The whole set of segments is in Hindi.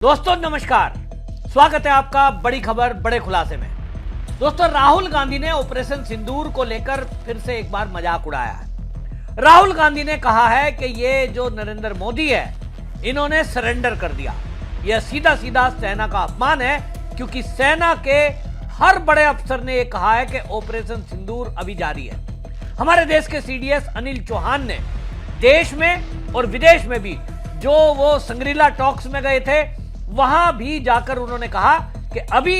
दोस्तों नमस्कार, स्वागत है आपका बड़ी खबर बड़े खुलासे में। दोस्तों, राहुल गांधी ने ऑपरेशन सिंदूर को लेकर फिर से एक बार मजाक उड़ाया है। राहुल गांधी ने कहा है कि ये जो नरेंद्र मोदी है, इन्होंने सरेंडर कर दिया। यह सीधा सीधा सेना का अपमान है, क्योंकि सेना के हर बड़े अफसर ने यह कहा है कि ऑपरेशन सिंदूर अभी जारी है। हमारे देश के सीडीएस अनिल चौहान ने देश में और विदेश में भी जो वो संग्रीला टॉक्स में गए थे, वहां भी जाकर उन्होंने कहा कि अभी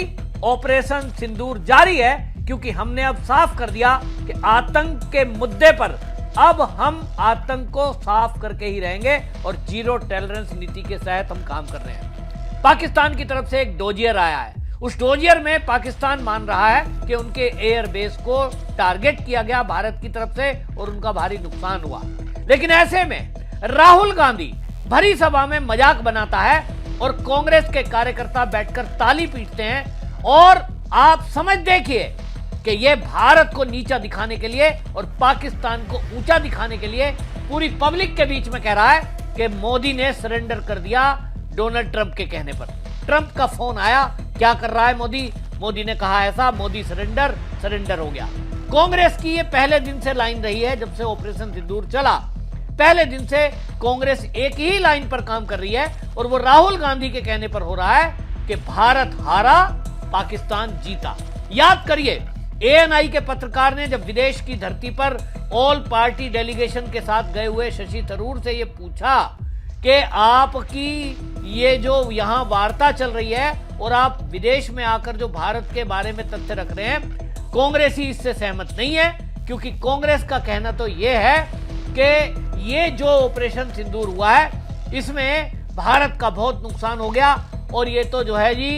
ऑपरेशन सिंदूर जारी है, क्योंकि हमने अब साफ कर दिया कि आतंक के मुद्दे पर अब हम आतंक को साफ करके ही रहेंगे और जीरो टॉलरेंस नीति के तहत हम काम कर रहे हैं। पाकिस्तान की तरफ से एक डोजियर आया है। उस डोजियर में पाकिस्तान मान रहा है कि उनके एयरबेस को टारगेट किया गया भारत की तरफ से और उनका भारी नुकसान हुआ। लेकिन ऐसे में राहुल गांधी भरी सभा में मजाक बनाता है और कांग्रेस के कार्यकर्ता बैठकर ताली पीटते हैं, और आप समझ देखिए कि यह भारत को नीचा दिखाने के लिए और पाकिस्तान को ऊंचा दिखाने के लिए पूरी पब्लिक के बीच में कह रहा है कि मोदी ने सरेंडर कर दिया डोनाल्ड ट्रंप के कहने पर। ट्रंप का फोन आया, क्या कर रहा है मोदी ने कहा ऐसा, मोदी सरेंडर हो गया। कांग्रेस की ये पहले दिन से लाइन रही है। जब से ऑपरेशन सिंदूर चला, पहले दिन से कांग्रेस एक ही लाइन पर काम कर रही है, और वो राहुल गांधी के कहने पर हो रहा है कि भारत हारा, पाकिस्तान जीता। याद करिए, एएनआई के पत्रकार ने जब विदेश की धरती पर ऑल पार्टी डेलीगेशन के साथ गए हुए शशि थरूर से ये पूछा कि आपकी ये जो यहां वार्ता चल रही है और आप विदेश में आकर जो भारत के बारे में तथ्य रख रहे हैं, कांग्रेसी इससे सहमत नहीं है, क्योंकि कांग्रेस का कहना तो यह है कि ये जो ऑपरेशन सिंदूर हुआ है, इसमें भारत का बहुत नुकसान हो गया, और ये तो जो है जी,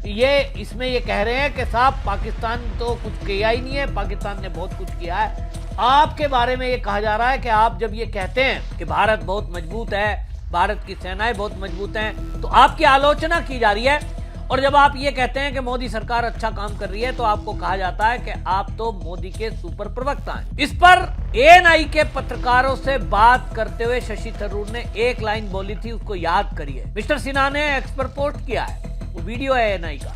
ये इसमें ये कह रहे हैं कि साहब पाकिस्तान तो कुछ किया ही नहीं है, पाकिस्तान ने बहुत कुछ किया है। आपके बारे में ये कहा जा रहा है कि आप जब ये कहते हैं कि भारत बहुत मजबूत है, भारत की सेनाएं बहुत मजबूत हैं, तो आपकी आलोचना की जा रही है। और जब आप ये कहते हैं कि मोदी सरकार अच्छा काम कर रही है, तो आपको कहा जाता है कि आप तो मोदी के सुपर प्रवक्ता हैं। इस पर एएनआई के पत्रकारों से बात करते हुए शशि थरूर ने एक लाइन बोली थी, उसको याद करिए। मिस्टर सिन्हा ने एक्स पर पोस्ट किया है, वो वीडियो है एएनआई का।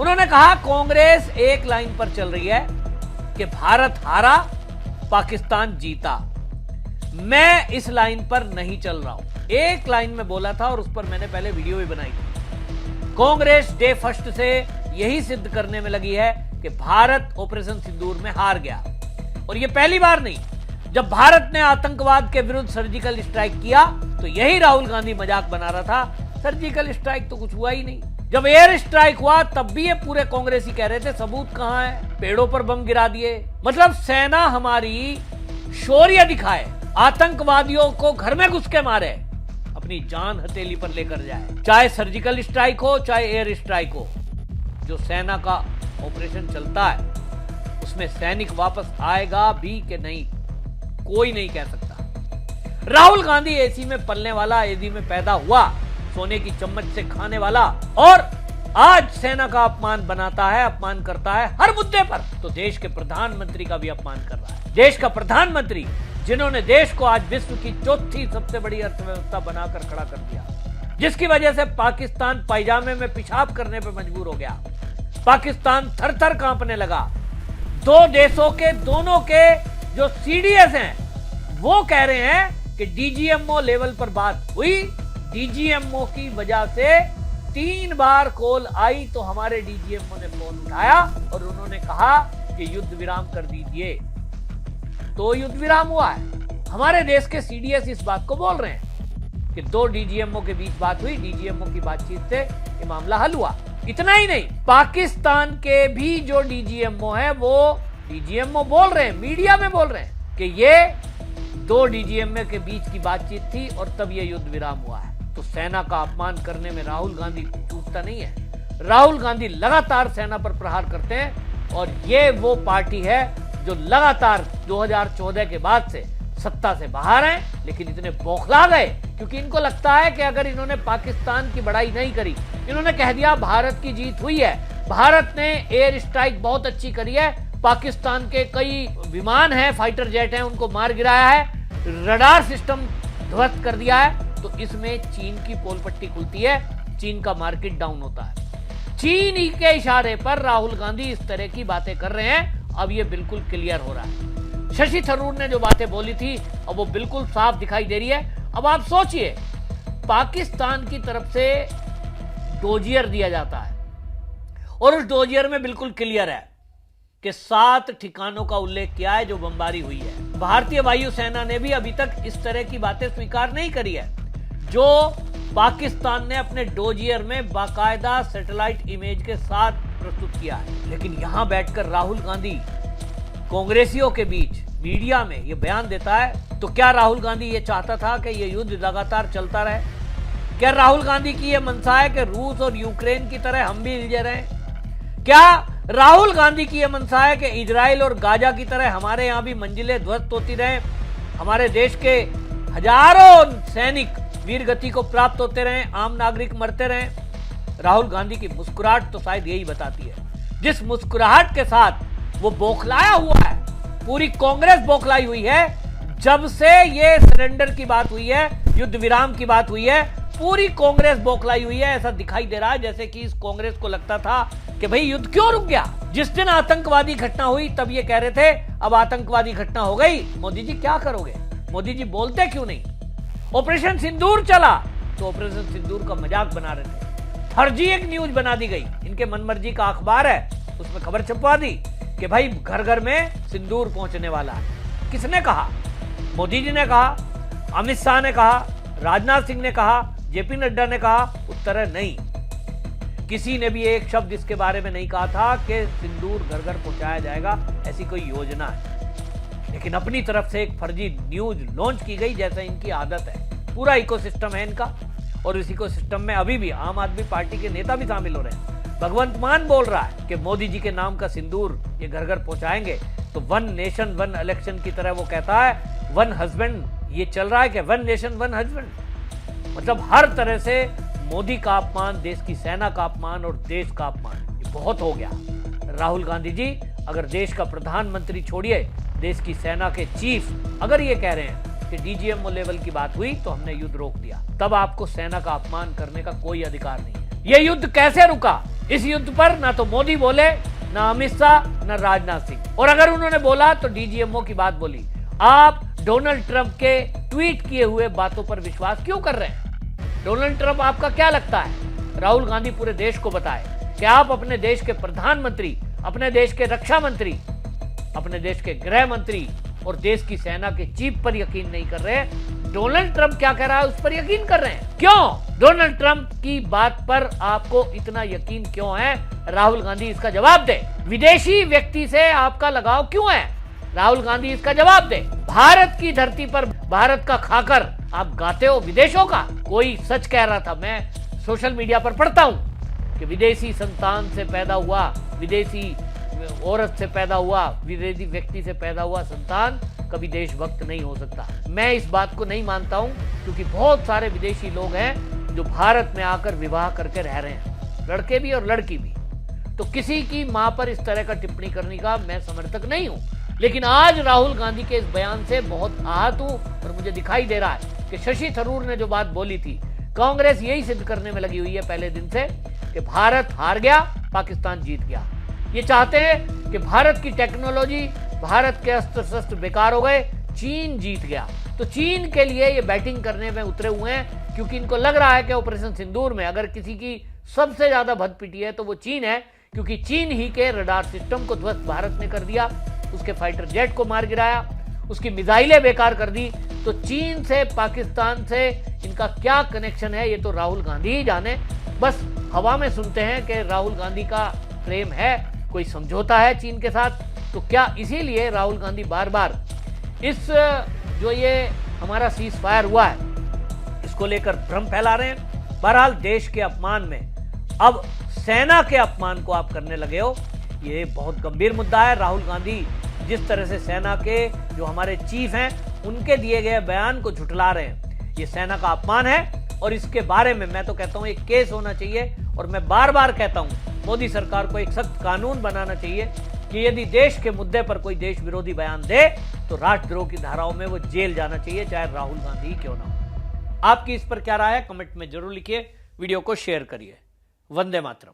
उन्होंने कहा कांग्रेस एक लाइन पर चल रही है कि भारत हारा, पाकिस्तान जीता। मैं इस लाइन पर नहीं चल रहा हूं। एक लाइन में बोला था और उस पर मैंने पहले वीडियो भी बनाई थी। कांग्रेस डे फर्स्ट से यही सिद्ध करने में लगी है कि भारत ऑपरेशन सिंदूर में हार गया, और यह पहली बार नहीं। जब भारत ने आतंकवाद के विरुद्ध सर्जिकल स्ट्राइक किया, तो यही राहुल गांधी मजाक बना रहा था, सर्जिकल स्ट्राइक तो कुछ हुआ ही नहीं। जब एयर स्ट्राइक हुआ, तब भी ये पूरे कांग्रेसी कह रहे थे सबूत कहां है, पेड़ों पर बम गिरा दिए। मतलब सेना हमारी शौर्य दिखाए, आतंकवादियों को घर में घुस के मारे, अपनी जान हथेली पर लेकर जाए। चाहे सर्जिकल स्ट्राइक हो, चाहे एयर स्ट्राइक हो, जो सेना का ऑपरेशन चलता है, उसमें सैनिक वापस आएगा भी कि नहीं, कोई नहीं कह सकता। राहुल गांधी एसी में पलने वाला, एसी में पैदा हुआ, सोने की चम्मच से खाने वाला, और आज सेना का अपमान बनाता है, अपमान करता है हर मुद्दे पर, तो देश के प्रधानमंत्री का भी अपमान कर रहा है। देश का प्रधानमंत्री, जिन्होंने देश को आज विश्व की चौथी सबसे बड़ी अर्थव्यवस्था बनाकर खड़ा कर दिया, जिसकी वजह से पाकिस्तान पायजामे में पेशाब करने पर मजबूर हो गया, पाकिस्तान थर थर कांपने लगा। दो देशों के दोनों के जो सीडीएस हैं, वो कह रहे हैं कि डीजीएमओ लेवल पर बात हुई, डीजीएमओ की वजह से 3 बार कॉल आई, तो हमारे डीजीएमओ ने फोन उठाया और उन्होंने कहा कि युद्ध विराम कर दीजिए, तो युद्ध विराम हुआ है। हमारे देश के सीडीएस इस बात को बोल रहे हैं कि 2 डीजीएमओ के बीच बात हुई, डीजीएमओ की बातचीत से ये मामला हल हुआ। इतना ही नहीं, पाकिस्तान के भी जो डीजीएमओ है, वो डीजीएमओ बोल रहे हैं, मीडिया में बोल रहे हैं कि ये 2 डीजीएमओ के बीच की बातचीत थी और तब ये युद्ध विराम हुआ है। तो सेना का अपमान करने में राहुल गांधी चूकता नहीं है। राहुल गांधी लगातार सेना पर प्रहार करते हैं, और ये वो पार्टी है जो लगातार 2014 के बाद से सत्ता से बाहर हैं, लेकिन इतने बौखला गए क्योंकि इनको लगता है कि अगर इन्होंने पाकिस्तान की बड़ाई नहीं करी, इन्होंने कह दिया भारत की जीत हुई है, भारत ने एयर स्ट्राइक बहुत अच्छी करी है, पाकिस्तान के कई विमान हैं, फाइटर जेट हैं, उनको मार गिराया है, रडार सिस्टम ध्वस्त कर दिया है, तो इसमें चीन की पोल पट्टी खुलती है चीन का मार्केट डाउन होता है। चीन ही के इशारे पर राहुल गांधी इस तरह की बातें कर रहे हैं। अब ये बिल्कुल क्लियर हो रहा है। शशि थरूर ने जो बातें बोली थी अब वो बिल्कुल साफ दिखाई दे रही है। अब आप सोचिए, पाकिस्तान की तरफ से डोजियर दिया जाता है और उस डोजियर में बिल्कुल क्लियर है कि 7 ठिकानों का उल्लेख किया है जो बमबारी हुई है। भारतीय वायुसेना ने भी अभी तक इस तरह की बातें स्वीकार नहीं करी है जो पाकिस्तान ने अपने डोजियर में बाकायदा सैटेलाइट इमेज के साथ प्रस्तुत किया है। लेकिन यहां बैठकर राहुल गांधी कांग्रेसियों के बीच मीडिया में यह बयान देता है, तो क्या राहुल गांधी ये चाहता था कि यह युद्ध लगातार चलता रहे? क्या राहुल गांधी की यह मंशा है कि रूस और यूक्रेन की तरह हम भी उलझे रहें? क्या राहुल गांधी की यह मंशा है कि इजराइल और गाजा की तरह हमारे यहां भी मंजिलें ध्वस्त होती रहें, हमारे देश के हजारों सैनिक वीर गति को प्राप्त होते रहें, आम नागरिक मरते रहें? राहुल गांधी की मुस्कुराहट तो शायद यही बताती है। जिस मुस्कुराहट के साथ वो बौखलाया हुआ है, पूरी कांग्रेस बौखलाई हुई है जब से ये सरेंडर की बात हुई है, युद्ध विराम की बात हुई है, पूरी कांग्रेस बौखलाई हुई है। ऐसा दिखाई दे रहा है जैसे कि इस कांग्रेस को लगता था कि भाई युद्ध क्यों रुक गया। जिस दिन आतंकवादी घटना हुई तब ये कह रहे थे अब आतंकवादी घटना हो गई, मोदी जी क्या करोगे? मोदी जी बोलते क्यों नहीं? ऑपरेशन सिंदूर चला तो ऑपरेशन सिंदूर का मजाक बना रहे थे, फर्जी एक न्यूज बना दी गई। इनके मनमर्जी का अखबार है, उसमें खबर छपवा दी कि भाई घर घर में सिंदूर पहुंचने वाला है। किसने कहा? मोदी जी ने कहा, अमित शाह ने कहा, राजनाथ सिंह ने कहा, जेपी नड्डा ने कहा? उत्तर है नहीं। किसी ने भी एक शब्द इसके बारे में नहीं कहा था कि सिंदूर घर घर पहुंचाया जाएगा, ऐसी कोई योजना है। लेकिन अपनी तरफ से एक फर्जी न्यूज लॉन्च की गई जैसा इनकी आदत है। पूरा इकोसिस्टम है इनका और इस इकोसिस्टम में अभी भी आम आदमी पार्टी के नेता भी शामिल हो रहे हैं। भगवंत मान बोल रहा है कि मोदी जी के नाम का सिंदूर ये घर घर पहुंचाएंगे, तो वन नेशन वन इलेक्शन की तरह वो कहता है वन हस्बैंड, ये चल रहा है कि वन नेशन वन हस्बैंड। मतलब हर तरह से मोदी का अपमान, देश की सेना का अपमान और देश का अपमान, ये बहुत हो गया। राहुल गांधी जी अगर देश का प्रधानमंत्री छोड़िए, देश की सेना के चीफ अगर ये कह रहे हैं कि डीजीएमओ लेवल की बात हुई तो हमने युद्ध रोक दिया, तब आपको सेना का अपमान करने का कोई अधिकार नहीं है। ये युद्ध कैसे रुका? इस युद्ध पर ना तो मोदी बोले, ना अमित शाह, ना राजनाथ सिंह, और अगर उन्होंने बोला तो डीजीएमओ की बात बोली। आप डोनाल्ड ट्रंप के ट्वीट किए हुए बातों पर विश्वास क्यों कर रहे हैं? डोनाल्ड ट्रंप आपका क्या लगता है? राहुल गांधी पूरे देश को बताए कि आप अपने देश के प्रधानमंत्री, अपने देश के रक्षा मंत्री, अपने देश के गृह मंत्री और देश की सेना के चीफ पर यकीन नहीं कर रहे। डोनाल्ड ट्रंप क्या कह रहा है उस पर यकीन कर रहे हैं। क्यों डोनाल्ड ट्रंप की बात पर आपको इतना यकीन क्यों है? राहुल गांधी इसका जवाब दे। विदेशी व्यक्ति से आपका लगाव क्यों है? राहुल गांधी इसका जवाब दे। भारत की धरती पर भारत का खाकर आप गाते हो विदेशों का। कोई सच कह रहा था, मैं सोशल मीडिया पर पढ़ता हूं कि विदेशी संतान से पैदा हुआ, विदेशी औरत से पैदा हुआ, विदेशी व्यक्ति से पैदा हुआ संतान कभी देशभक्त नहीं हो सकता। मैं इस बात को नहीं मानता हूं क्योंकि बहुत सारे विदेशी लोग हैं जो भारत में आकर विवाह करके रह रहे हैं, लड़के भी और लड़की भी। तो किसी की मां पर इस तरह का टिप्पणी करने का मैं समर्थक नहीं हूं। लेकिन आज राहुल गांधी के इस बयान से बहुत आहत हूं और मुझे दिखाई दे रहा है कि शशि थरूर ने जो बात बोली थी, कांग्रेस यही सिद्ध करने में लगी हुई है पहले दिन से कि भारत हार गया, पाकिस्तान जीत गया। ये चाहते हैं कि भारत की टेक्नोलॉजी, भारत के अस्त्र शस्त्र बेकार हो गए, चीन जीत गया। तो चीन के लिए ये बैटिंग करने में उतरे हुए हैं क्योंकि इनको लग रहा है कि ऑपरेशन सिंदूर में अगर किसी की सबसे ज्यादा भद पिटी है तो वो चीन है, क्योंकि चीन ही के रडार सिस्टम को ध्वस्त भारत ने कर दिया, उसके फाइटर जेट को मार गिराया, उसकी मिसाइलें बेकार कर दी। तो चीन से, पाकिस्तान से इनका क्या कनेक्शन है ये तो राहुल गांधी ही जाने। बस हवा में सुनते हैं कि राहुल गांधी का प्रेम है, कोई समझौता है चीन के साथ। तो क्या इसीलिए राहुल गांधी बार बार इस जो ये हमारा सीज फायर हुआ है इसको लेकर भ्रम फैला रहे हैं? बहरहाल देश के अपमान में अब सेना के अपमान को आप करने लगे हो, ये बहुत गंभीर मुद्दा है। राहुल गांधी जिस तरह से सेना के जो हमारे चीफ हैं उनके दिए गए बयान को झुठला रहे हैं, ये सेना का अपमान है। और इसके बारे में मैं तो कहता हूं एक केस होना चाहिए, और मैं बार बार कहता हूं मोदी सरकार को एक सख्त कानून बनाना चाहिए कि यदि देश के मुद्दे पर कोई देश विरोधी बयान दे तो राष्ट्रद्रोह की धाराओं में वो जेल जाना चाहिए, चाहे राहुल गांधी क्यों ना हो। आपकी इस पर क्या राय है कमेंट में जरूर लिखिए। वीडियो को शेयर करिए। वंदे मातरम।